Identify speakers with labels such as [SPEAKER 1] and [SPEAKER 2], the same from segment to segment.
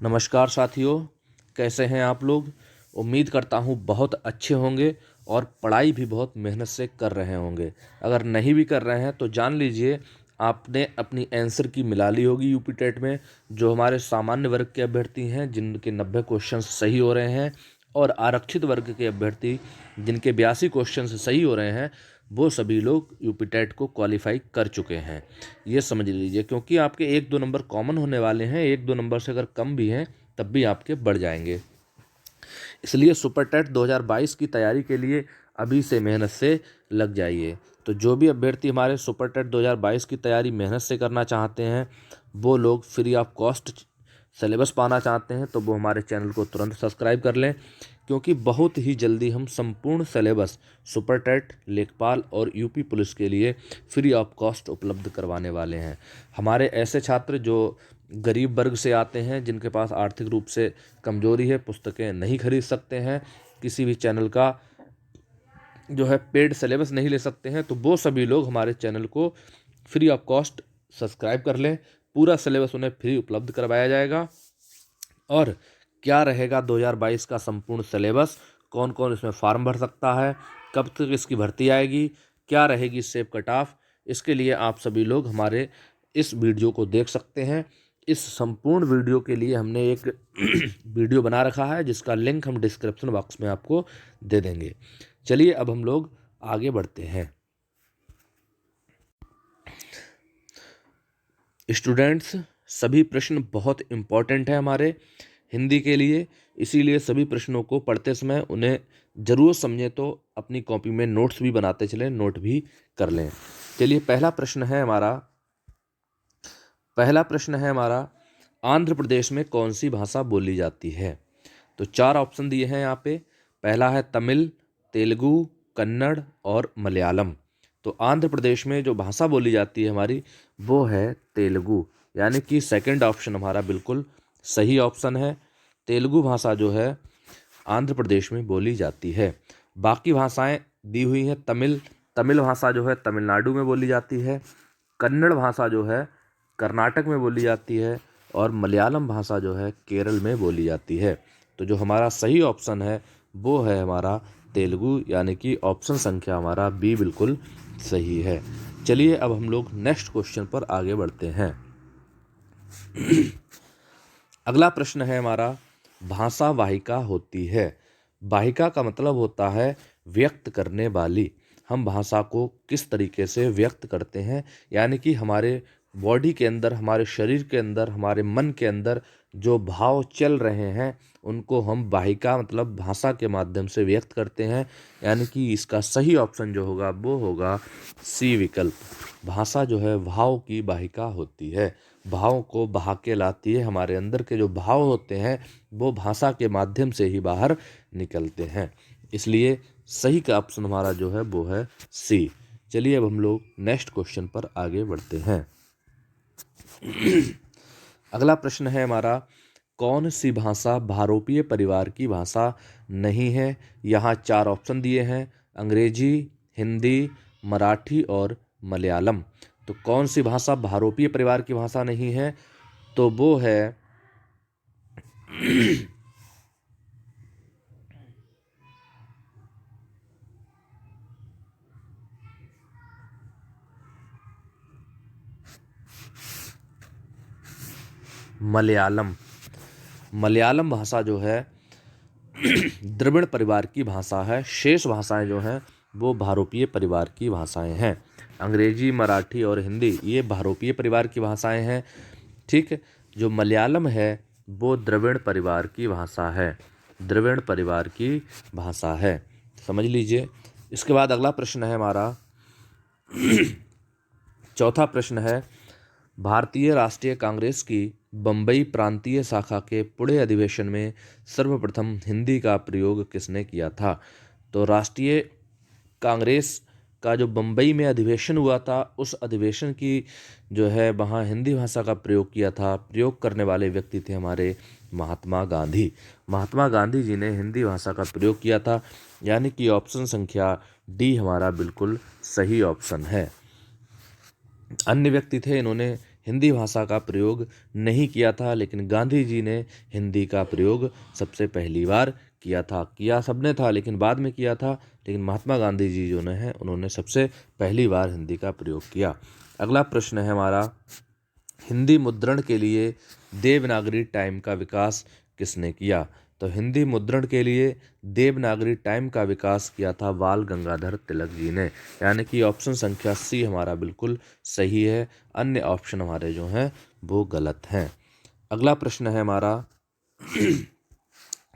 [SPEAKER 1] नमस्कार साथियों, कैसे हैं आप लोग। उम्मीद करता हूँ बहुत अच्छे होंगे और पढ़ाई भी बहुत मेहनत से कर रहे होंगे। अगर नहीं भी कर रहे हैं तो जान लीजिए आपने अपनी आंसर की मिला ली होगी यूपी टेट में। जो हमारे सामान्य वर्ग के अभ्यर्थी हैं जिनके 90 क्वेश्चन सही हो रहे हैं और आरक्षित वर्ग के अभ्यर्थी जिनके 82 क्वेश्चन सही हो रहे हैं, वो सभी लोग यूपी टेट को क्वालिफाई कर चुके हैं। ये समझ लीजिए, क्योंकि आपके 1-2 नंबर कॉमन होने वाले हैं। 1-2 नंबर से अगर कम भी हैं तब भी आपके बढ़ जाएंगे। इसलिए सुपर टेट 2022 की तैयारी के लिए अभी से मेहनत से लग जाइए। तो जो भी अभ्यर्थी हमारे सुपर टेट 2022 की तैयारी मेहनत से करना चाहते हैं, वो लोग फ्री ऑफ कॉस्ट सिलेबस पाना चाहते हैं, तो वो हमारे चैनल को तुरंत सब्सक्राइब कर लें, क्योंकि बहुत ही जल्दी हम संपूर्ण सिलेबस सुपर टेट, लेखपाल और यूपी पुलिस के लिए फ्री ऑफ कॉस्ट उपलब्ध करवाने वाले हैं। हमारे ऐसे छात्र जो गरीब वर्ग से आते हैं, जिनके पास आर्थिक रूप से कमजोरी है, पुस्तकें नहीं खरीद सकते हैं, किसी भी चैनल का जो है पेड सिलेबस नहीं ले सकते हैं, तो वो सभी लोग हमारे चैनल को फ्री ऑफ कॉस्ट सब्सक्राइब कर लें। पूरा सिलेबस उन्हें फ्री उपलब्ध करवाया जाएगा। और क्या रहेगा 2022 का संपूर्ण सिलेबस, कौन कौन इसमें फॉर्म भर सकता है, कब तक इसकी भर्ती आएगी, क्या रहेगी सेव कट ऑफ, इसके लिए आप सभी लोग हमारे इस वीडियो को देख सकते हैं। इस संपूर्ण वीडियो के लिए हमने एक वीडियो बना रखा है, जिसका लिंक हम डिस्क्रिप्शन बॉक्स में आपको दे देंगे। चलिए अब हम लोग आगे बढ़ते हैं। स्टूडेंट्स, सभी प्रश्न बहुत इम्पोर्टेंट है हमारे हिंदी के लिए, इसीलिए सभी प्रश्नों को पढ़ते समय उन्हें ज़रूर समझें, तो अपनी कॉपी में नोट्स भी बनाते चलें, नोट भी कर लें। चलिए पहला प्रश्न है हमारा आंध्र प्रदेश में कौन सी भाषा बोली जाती है। तो 4 ऑप्शन दिए हैं यहाँ पे। पहला है तमिल, तेलुगु, कन्नड़ और मलयालम। तो आंध्र प्रदेश में जो भाषा बोली जाती है हमारी, वो है तेलुगु, यानी कि सेकंड ऑप्शन हमारा बिल्कुल सही ऑप्शन है। तेलुगु भाषा जो है आंध्र प्रदेश में बोली जाती है। बाकी भाषाएं दी हुई हैं। तमिल भाषा जो है तमिलनाडु में बोली जाती है। कन्नड़ भाषा जो है कर्नाटक में बोली जाती है। और मलयालम भाषा जो है केरल में बोली जाती है। तो जो हमारा सही ऑप्शन है वो है हमारा तेलुगु, यानी कि ऑप्शन संख्या हमारा बी बिल्कुल सही है। चलिए अब हम लोग नेक्स्ट क्वेश्चन पर आगे बढ़ते हैं। अगला प्रश्न है हमारा भाषा वाहिका होती है। वाहिका का मतलब होता है व्यक्त करने वाली। हम भाषा को किस तरीके से व्यक्त करते हैं, यानी कि हमारे बॉडी के अंदर, हमारे शरीर के अंदर, हमारे मन के अंदर जो भाव चल रहे हैं, उनको हम वाहिका मतलब भाषा के माध्यम से व्यक्त करते हैं। यानी कि इसका सही ऑप्शन जो होगा वो होगा सी विकल्प। भाषा जो है भाव की वाहिका होती है, भाव को बहा के लाती है। हमारे अंदर के जो भाव होते हैं वो भाषा के माध्यम से ही बाहर निकलते हैं। इसलिए सही का ऑप्शन हमारा जो है वो है सी। चलिए अब हम लोग नेक्स्ट क्वेश्चन पर आगे बढ़ते हैं। अगला प्रश्न है हमारा कौन सी भाषा भारोपीय परिवार की भाषा नहीं है। यहाँ 4 ऑप्शन दिए हैं, अंग्रेजी, हिंदी, मराठी और मलयालम। तो कौन सी भाषा भारोपीय परिवार की भाषा नहीं है, तो वो है मलयालम। मलयालम भाषा जो है द्रविड़ परिवार की भाषा है। शेष भाषाएं जो हैं वो भारोपीय परिवार की भाषाएं हैं। अंग्रेजी, मराठी और हिंदी ये भारोपीय परिवार की भाषाएं हैं। ठीक है, जो मलयालम है वो द्रविड़ परिवार की भाषा है। द्रविड़ परिवार की भाषा है, समझ लीजिए। इसके बाद अगला प्रश्न है हमारा चौथा प्रश्न है भारतीय राष्ट्रीय कांग्रेस की बम्बई प्रांतीय शाखा के पुणे अधिवेशन में सर्वप्रथम हिंदी का प्रयोग किसने किया था। तो राष्ट्रीय कांग्रेस का जो बम्बई में अधिवेशन हुआ था, उस अधिवेशन की जो है वहाँ हिंदी भाषा का प्रयोग किया था। प्रयोग करने वाले व्यक्ति थे हमारे महात्मा गांधी। महात्मा गांधी जी ने हिंदी भाषा का प्रयोग किया था, यानी कि ऑप्शन संख्या डी हमारा बिल्कुल सही ऑप्शन है। अन्य व्यक्ति थे, इन्होंने हिंदी भाषा का प्रयोग नहीं किया था, लेकिन गांधी जी ने हिंदी का प्रयोग सबसे पहली बार किया था। किया सबने था लेकिन बाद में किया था, लेकिन महात्मा गांधी जी जो है उन्होंने सबसे पहली बार हिंदी का प्रयोग किया। अगला प्रश्न है हमारा, हिंदी मुद्रण के लिए देवनागरी टाइम का विकास किसने किया? तो हिंदी मुद्रण के लिए देवनागरी टाइम का विकास किया था बाल गंगाधर तिलक जी ने, यानी कि ऑप्शन संख्या सी हमारा बिल्कुल सही है, अन्य ऑप्शन हमारे जो हैं वो गलत हैं। अगला प्रश्न है हमारा,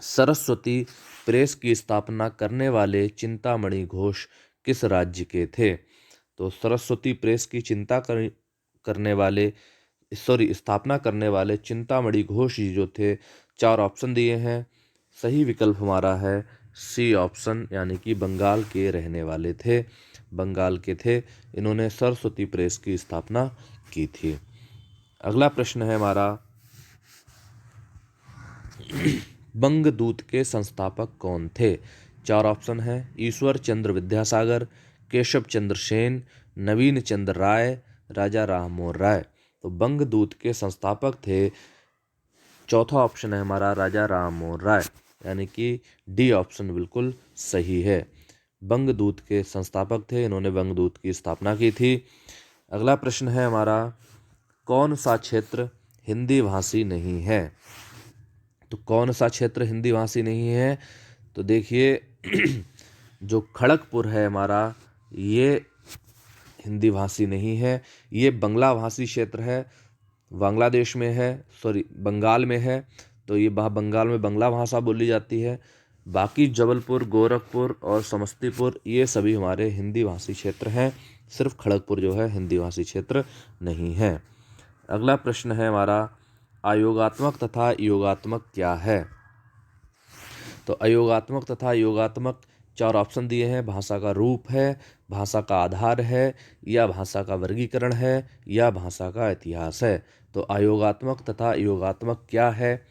[SPEAKER 1] सरस्वती प्रेस की स्थापना करने वाले चिंतामणि घोष किस राज्य के थे? तो सरस्वती प्रेस की स्थापना करने वाले चिंतामणि घोष जी जो थे, 4 ऑप्शन दिए हैं। सही विकल्प हमारा है सी ऑप्शन, यानी कि बंगाल के रहने वाले थे, बंगाल के थे। इन्होंने सरस्वती प्रेस की स्थापना की थी। अगला प्रश्न है हमारा, बंगदूत के संस्थापक कौन थे? 4 ऑप्शन है, ईश्वर चंद्र विद्यासागर, केशव चंद्र सेन, नवीन चंद्र राय, राजा राममोहन राय। तो बंगदूत के संस्थापक थे, चौथा ऑप्शन है हमारा राजा राममोहन राय, यानी कि डी ऑप्शन बिल्कुल सही है। बंगदूत के संस्थापक थे, इन्होंने बंगदूत की स्थापना की थी। अगला प्रश्न है हमारा, कौन सा क्षेत्र हिंदी भाषी नहीं है? तो कौन सा क्षेत्र हिंदी भाषी नहीं है? तो देखिए जो खड़गपुर है हमारा, ये हिंदी भाषी नहीं है, ये बंगला भाषी क्षेत्र है, बांग्लादेश में है, बंगाल में है, तो ये बंगाल में बंगला भाषा बोली जाती है। बाकी जबलपुर, गोरखपुर और समस्तीपुर ये सभी हमारे हिंदी भाषी क्षेत्र हैं, सिर्फ खड़गपुर जो है हिंदी भाषी क्षेत्र नहीं है। अगला प्रश्न है हमारा, अयोगात्मक तथा योगात्मक क्या है? तो अयोगात्मक तथा योगात्मक 4 ऑप्शन दिए हैं, भाषा का रूप है, भाषा का आधार है, या भाषा का वर्गीकरण है, या भाषा का इतिहास है। तो अयोगात्मक तथा योगात्मक क्या है?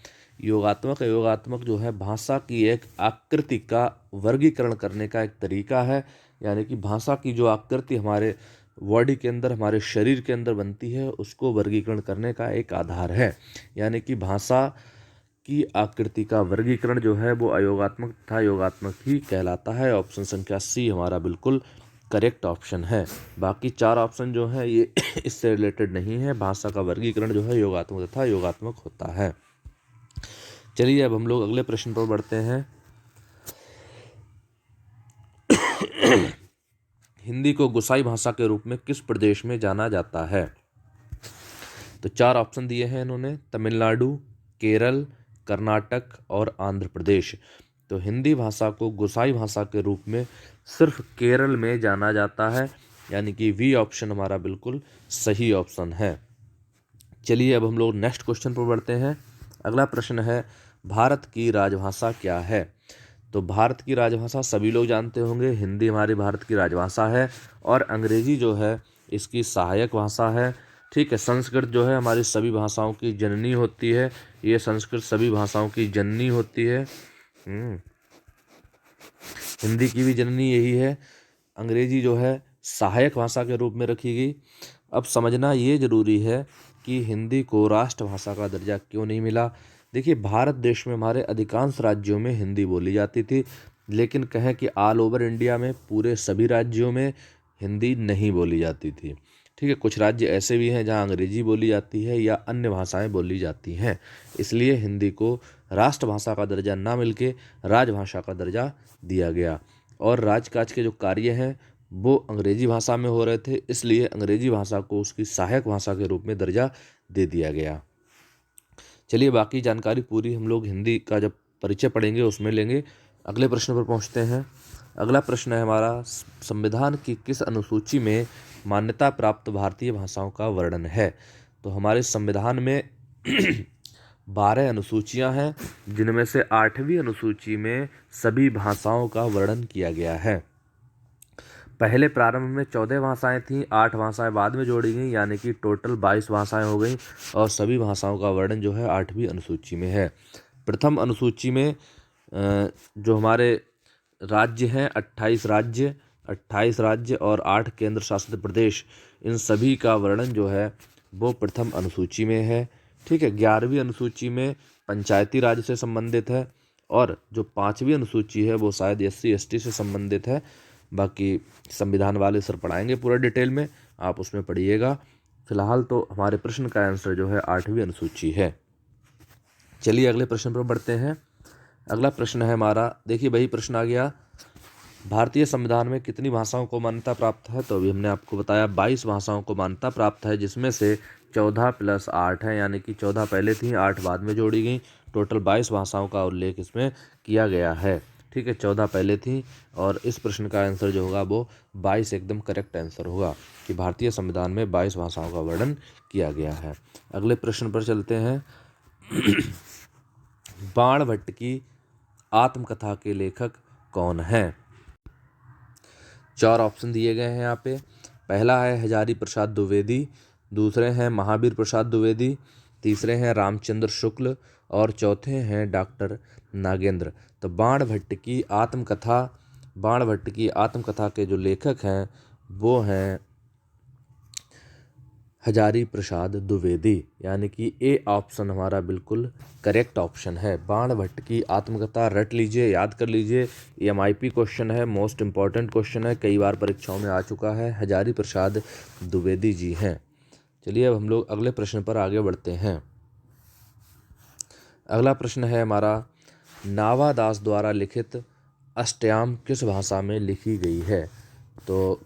[SPEAKER 1] योगात्मक जो है भाषा की एक आकृति का वर्गीकरण करने का एक तरीका है, यानी कि भाषा की जो आकृति हमारे बॉडी के अंदर, हमारे शरीर के अंदर बनती है, उसको वर्गीकरण करने का एक आधार है, यानी कि भाषा की आकृति का वर्गीकरण जो है वो अयोगात्मक तथा योगात्मक ही कहलाता है। ऑप्शन संख्या सी हमारा बिल्कुल करेक्ट ऑप्शन है। बाकी 4 ऑप्शन जो है ये इससे रिलेटेड नहीं है। भाषा का वर्गीकरण जो है योगात्मक तथा योगात्मक होता है। चलिए अब हम लोग अगले प्रश्न पर बढ़ते हैं। हिंदी को गुसाई भाषा के रूप में किस प्रदेश में जाना जाता है? तो 4 ऑप्शन दिए हैं इन्होंने, तमिलनाडु, केरल, कर्नाटक और आंध्र प्रदेश। तो हिंदी भाषा को गुसाई भाषा के रूप में सिर्फ केरल में जाना जाता है, यानी कि वी ऑप्शन हमारा बिल्कुल सही ऑप्शन है। चलिए अब हम लोग नेक्स्ट क्वेश्चन पर बढ़ते हैं। अगला प्रश्न है, भारत की राजभाषा क्या है? तो भारत की राजभाषा सभी लोग जानते होंगे, हिंदी हमारी भारत की राजभाषा है और अंग्रेजी जो है इसकी सहायक भाषा है। ठीक है, संस्कृत जो है हमारी सभी भाषाओं की जननी होती है, ये संस्कृत सभी भाषाओं की जननी होती है। हिंदी की भी जननी यही है। अंग्रेजी जो है सहायक भाषा के रूप में रखी गई। अब समझना ये जरूरी है कि हिंदी को राष्ट्रभाषा का दर्जा क्यों नहीं मिला। देखिए, भारत देश में हमारे अधिकांश राज्यों में हिंदी बोली जाती थी, लेकिन कहें कि ऑल ओवर इंडिया में पूरे सभी राज्यों में हिंदी नहीं बोली जाती थी। ठीक है, कुछ राज्य ऐसे भी हैं जहां अंग्रेजी बोली जाती है या अन्य भाषाएं बोली जाती हैं, इसलिए हिंदी को राष्ट्रभाषा का दर्जा ना मिलके राजभाषा का दर्जा दिया गया। और राजकाज के जो कार्य हैं वो अंग्रेजी भाषा में हो रहे थे, इसलिए अंग्रेजी भाषा को उसकी सहायक भाषा के रूप में दर्जा दे दिया गया। चलिए बाकी जानकारी पूरी हम लोग हिंदी का जब परिचय पढ़ेंगे उसमें लेंगे। अगले प्रश्न पर पहुंचते हैं। अगला प्रश्न है हमारा, संविधान की किस अनुसूची में मान्यता प्राप्त भारतीय भाषाओं का वर्णन है? तो हमारे संविधान में 12 अनुसूचियां हैं, जिनमें से 8वीं अनुसूची में सभी भाषाओं का वर्णन किया गया है। पहले प्रारंभ में 14 भाषाएं थीं, 8 भाषाएं बाद में जोड़ी गई, यानी कि टोटल 22 भाषाएं हो गई और सभी भाषाओं का वर्णन जो है 8वीं अनुसूची में है। प्रथम अनुसूची में जो हमारे राज्य हैं 28 राज्य और 8 केंद्र शासित प्रदेश, इन सभी का वर्णन जो है वो प्रथम अनुसूची में है। ठीक है, 11वीं अनुसूची में पंचायती राज से संबंधित है और जो 5वीं अनुसूची है वो शायद SC ST से संबंधित है। बाकी संविधान वाले सर पढ़ाएंगे पूरा डिटेल में, आप उसमें पढ़िएगा। फिलहाल तो हमारे प्रश्न का आंसर जो है 8वीं अनुसूची है। चलिए अगले प्रश्न पर बढ़ते हैं। अगला प्रश्न है हमारा, देखिए वही प्रश्न आ गया, भारतीय संविधान में कितनी भाषाओं को मान्यता प्राप्त है? तो अभी हमने आपको बताया 22 भाषाओं को मान्यता प्राप्त है, जिसमें से 14 + 8 है, यानी कि 14 पहले थी, 8 बाद में जोड़ी गई। टोटल 22 भाषाओं का उल्लेख इसमें किया गया है। ठीक है, 14 पहले थी और इस प्रश्न का आंसर जो होगा वो 22 एकदम करेक्ट आंसर होगा कि भारतीय संविधान में 22 भाषाओं का वर्णन किया गया है। अगले प्रश्न पर चलते हैं। बाणभट्ट की आत्मकथा के लेखक कौन हैं? 4 ऑप्शन दिए गए हैं यहाँ पे। पहला है हजारी प्रसाद द्विवेदी, दूसरे हैं महावीर प्रसाद द्विवेदी, तीसरे हैं रामचंद्र शुक्ल और चौथे हैं डॉक्टर नागेंद्र। तो बाणभट्ट की आत्मकथा के जो लेखक हैं वो हैं हजारी प्रसाद द्विवेदी, यानी कि ए ऑप्शन हमारा बिल्कुल करेक्ट ऑप्शन है। बाणभट्ट की आत्मकथा रट लीजिए, याद कर लीजिए, ये MIP क्वेश्चन है, मोस्ट इम्पॉर्टेंट क्वेश्चन है, कई बार परीक्षाओं में आ चुका है। हजारी प्रसाद द्विवेदी जी हैं। चलिए अब हम लोग अगले प्रश्न पर आगे बढ़ते हैं। अगला प्रश्न है हमारा, नावादास द्वारा लिखित अष्टयाम किस भाषा में लिखी गई है? तो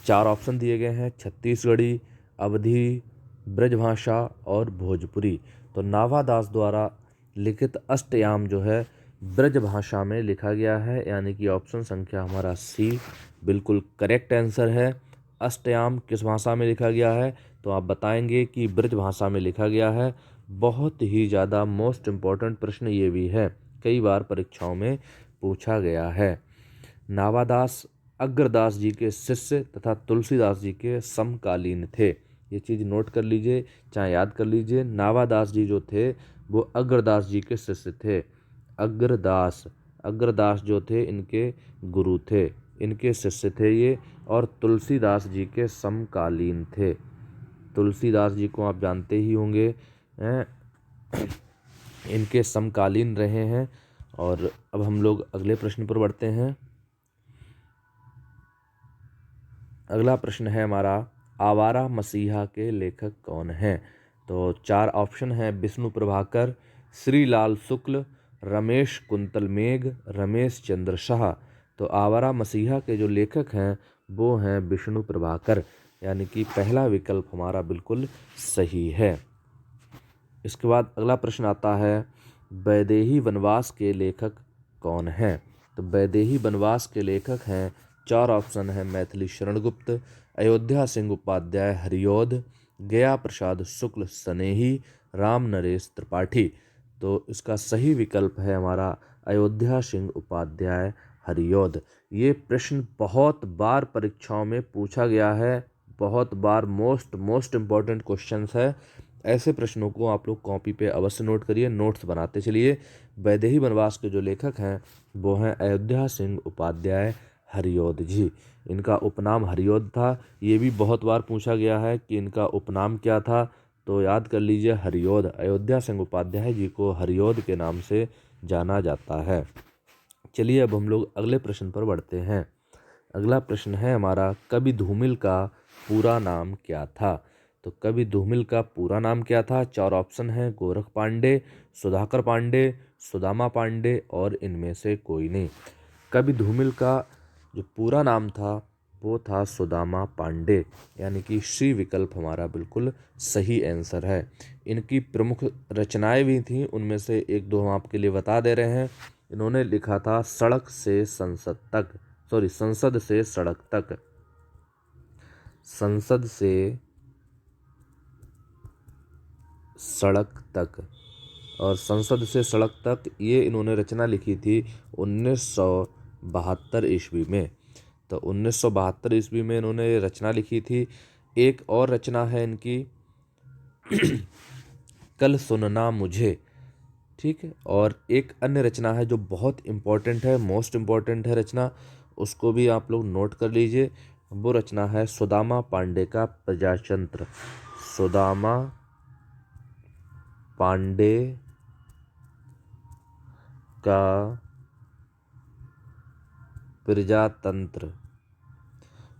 [SPEAKER 1] 4 ऑप्शन दिए गए हैं, छत्तीसगढ़ी, अवधी, ब्रजभाषा और भोजपुरी। तो नावादास द्वारा लिखित अष्टयाम जो है ब्रजभाषा में लिखा गया है, यानी कि ऑप्शन संख्या हमारा C बिल्कुल करेक्ट आंसर है। अष्टयाम किस भाषा में लिखा गया है? तो आप बताएंगे कि ब्रजभाषा में लिखा गया है। बहुत ही ज़्यादा मोस्ट इम्पॉर्टेंट प्रश्न ये भी है, कई बार परीक्षाओं में पूछा गया है। नावादास अग्रदास जी के शिष्य तथा तुलसीदास जी के समकालीन थे। ये चीज़ नोट कर लीजिए, चाहे याद कर लीजिए। नावादास जी जो थे वो अग्रदास जी के शिष्य थे। अग्रदास जो थे इनके गुरु थे, इनके शिष्य थे ये, और तुलसीदास जी के समकालीन थे। तुलसीदास जी को आप जानते ही होंगे, इनके समकालीन रहे हैं। और अब हम लोग अगले प्रश्न पर बढ़ते हैं। अगला प्रश्न है हमारा, आवारा मसीहा के लेखक कौन हैं? तो 4 ऑप्शन हैं, विष्णु प्रभाकर, श्रीलाल शुक्ल, रमेश कुंतल मेघ, रमेश चंद्र शाह। तो आवारा मसीहा के जो लेखक हैं वो हैं विष्णु प्रभाकर, यानी कि पहला विकल्प हमारा बिल्कुल सही है। इसके बाद अगला प्रश्न आता है, वैदेही वनवास के लेखक कौन हैं? तो वैदेही वनवास के लेखक हैं, 4 ऑप्शन है, मैथिली शरण गुप्त, अयोध्या सिंह उपाध्याय हरिऔध, गया प्रसाद शुक्ल स्नेही, राम नरेश त्रिपाठी। तो इसका सही विकल्प है हमारा अयोध्या सिंह उपाध्याय हरिऔध। ये प्रश्न बहुत बार परीक्षाओं में पूछा गया है, बहुत बार मोस्ट इम्पॉर्टेंट क्वेश्चन है। ऐसे प्रश्नों को आप लोग कॉपी पे अवश्य नोट करिए, नोट्स बनाते चलिए। वैदेही वनवास के जो लेखक हैं वो हैं अयोध्या सिंह उपाध्याय हरिऔध जी। इनका उपनाम हरिऔध था। ये भी बहुत बार पूछा गया है कि इनका उपनाम क्या था, तो याद कर लीजिए हरिऔध। अयोध्या सिंह उपाध्याय जी को हरिऔध के नाम से जाना जाता है। चलिए अब हम लोग अगले प्रश्न पर बढ़ते हैं। अगला प्रश्न है हमारा, कवि धूमिल का पूरा नाम क्या था? तो कवि धूमिल का पूरा नाम क्या था? 4 ऑप्शन हैं, गोरख पांडे, सुधाकर पांडे, सुदामा पांडे और इनमें से कोई नहीं। कवि धूमिल का जो पूरा नाम था वो था सुदामा पांडे, यानी कि सी विकल्प हमारा बिल्कुल सही आंसर है। इनकी प्रमुख रचनाएं भी थीं, उनमें से 1-2 हम आपके लिए बता दे रहे हैं। इन्होंने लिखा था संसद से सड़क तक, संसद से सड़क तक, और संसद से सड़क तक ये इन्होंने रचना लिखी थी 1972 ईस्वी में। तो 1972 ईस्वी में इन्होंने ये रचना लिखी थी। एक और रचना है इनकी कल सुनना मुझे, ठीक है। और एक अन्य रचना है जो बहुत इम्पोर्टेंट है, मोस्ट इम्पोर्टेंट है रचना, उसको भी आप लोग नोट कर लीजिए। वो रचना है सुदामा पांडे का प्रजातंत्र। सुदामा पांडे का प्रजातंत्र।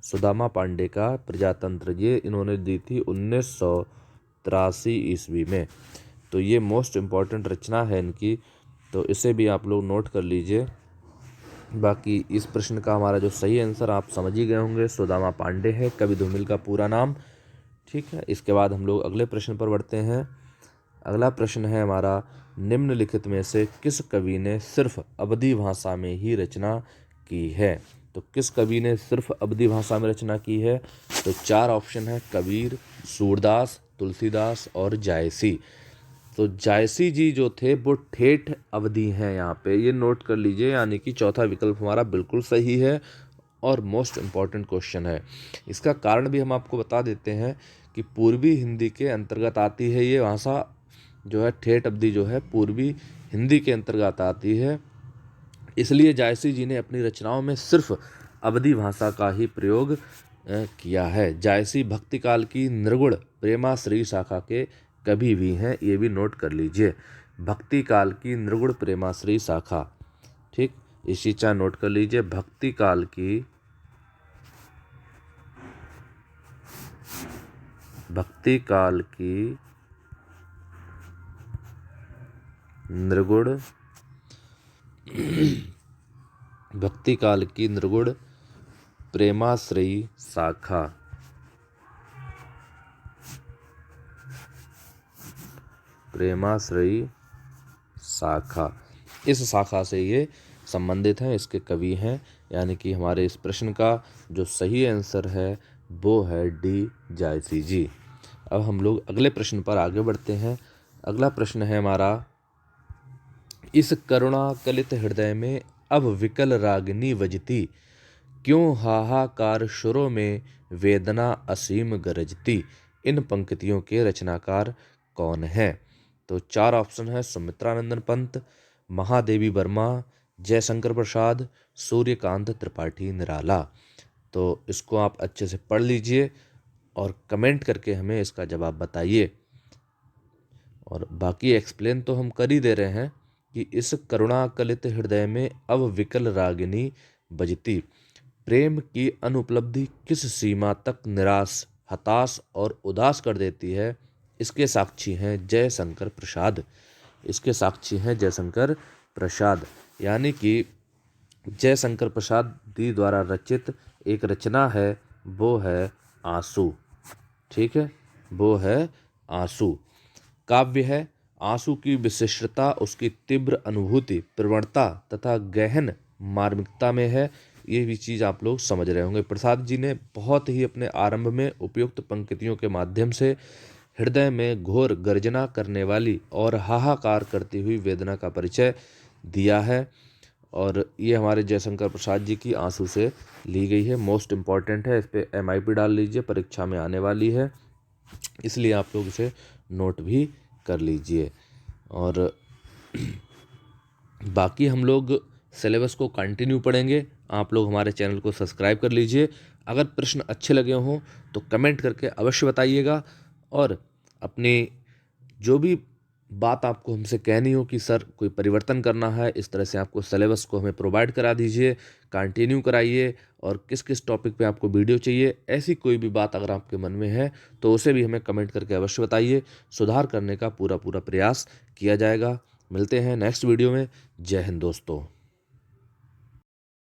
[SPEAKER 1] सुदामा पांडे का प्रजातंत्र, ये इन्होंने दी थी 1983 ईस्वी में। तो ये मोस्ट इम्पॉर्टेंट रचना है इनकी, तो इसे भी आप लोग नोट कर लीजिए। बाकी इस प्रश्न का हमारा जो सही आंसर आप समझ ही गए होंगे, सुदामा पांडे है कवि धूमिल का पूरा नाम। ठीक है, इसके बाद हम लोग अगले प्रश्न पर बढ़ते हैं। अगला प्रश्न है हमारा, निम्नलिखित में से किस कवि ने सिर्फ अवधी भाषा में ही रचना की है। तो किस कवि ने सिर्फ अवधी भाषा में रचना की है? तो 4 ऑप्शन है, कबीर, सूरदास, तुलसीदास और जायसी। तो जायसी जी जो थे वो ठेठ अवधी हैं, यहाँ पे ये नोट कर लीजिए, यानी कि चौथा विकल्प हमारा बिल्कुल सही है और मोस्ट इम्पॉर्टेंट क्वेश्चन है। इसका कारण भी हम आपको बता देते हैं कि पूर्वी हिंदी के अंतर्गत आती है ये भाषा, जो है ठेठ अवधी जो है पूर्वी हिंदी के अंतर्गत आती है। इसलिए जायसी जी ने अपनी रचनाओं में सिर्फ अवधी भाषा का ही प्रयोग किया है। जायसी भक्ति काल की निर्गुण प्रेमाश्रयी शाखा के कवि भी हैं, ये भी नोट कर लीजिए। भक्ति काल की निर्गुण प्रेमाश्रयी शाखा, ठीक, इसी चीज़ नोट कर लीजिए। भक्ति काल की निर्गुण प्रेमाश्रयी शाखा, इस शाखा से ये संबंधित हैं, इसके कवि हैं। यानी कि हमारे इस प्रश्न का जो सही आंसर है वो है डी, जायसी जी। अब हम लोग अगले प्रश्न पर आगे बढ़ते हैं। अगला प्रश्न है हमारा, इस करुणा कलित हृदय में अब विकल रागिनी बजती, क्यों हाहाकार शुरों में वेदना असीम गरजती। इन पंक्तियों के रचनाकार कौन है? तो 4 ऑप्शन है, सुमित्रानंदन पंत, महादेवी वर्मा, जयशंकर प्रसाद, सूर्यकांत त्रिपाठी निराला। तो इसको आप अच्छे से पढ़ लीजिए और कमेंट करके हमें इसका जवाब बताइए। और बाकी एक्सप्लेन तो हम कर ही दे रहे हैं कि इस करुणा कलित हृदय में अब विकल रागिनी बजती, प्रेम की अनुपलब्धि किस सीमा तक निराश, हताश और उदास कर देती है, इसके साक्षी हैं जयशंकर प्रसाद। यानी कि जयशंकर प्रसाद जी द्वारा रचित एक रचना है, वो है आंसू। ठीक है, वो है आंसू। काव्य है। आंसू की विशिष्टता उसकी तीव्र अनुभूति, प्रवणता तथा गहन मार्मिकता में है। ये भी चीज़ आप लोग समझ रहे होंगे। प्रसाद जी ने बहुत ही अपने आरंभ में उपयुक्त पंक्तियों के माध्यम से हृदय में घोर गर्जना करने वाली और हाहाकार करती हुई वेदना का परिचय दिया है। और ये हमारे जयशंकर प्रसाद जी की आंसू से ली गई है। मोस्ट इम्पॉर्टेंट है, इस पर MIP डाल लीजिए, परीक्षा में आने वाली है, इसलिए आप लोग इसे नोट भी कर लीजिए। और बाकी हम लोग सिलेबस को कंटिन्यू पढ़ेंगे। आप लोग हमारे चैनल को सब्सक्राइब कर लीजिए। अगर प्रश्न अच्छे लगे हों तो कमेंट करके अवश्य बताइएगा, और अपनी जो भी बात आपको हमसे कहनी हो कि सर कोई परिवर्तन करना है, इस तरह से आपको सिलेबस को हमें प्रोवाइड करा दीजिए, कंटिन्यू कराइए। और किस किस टॉपिक पे आपको वीडियो चाहिए, ऐसी कोई भी बात अगर आपके मन में है तो उसे भी हमें कमेंट करके अवश्य बताइए। सुधार करने का पूरा प्रयास किया जाएगा। मिलते हैं नेक्स्ट वीडियो में। जय हिंद दोस्तों।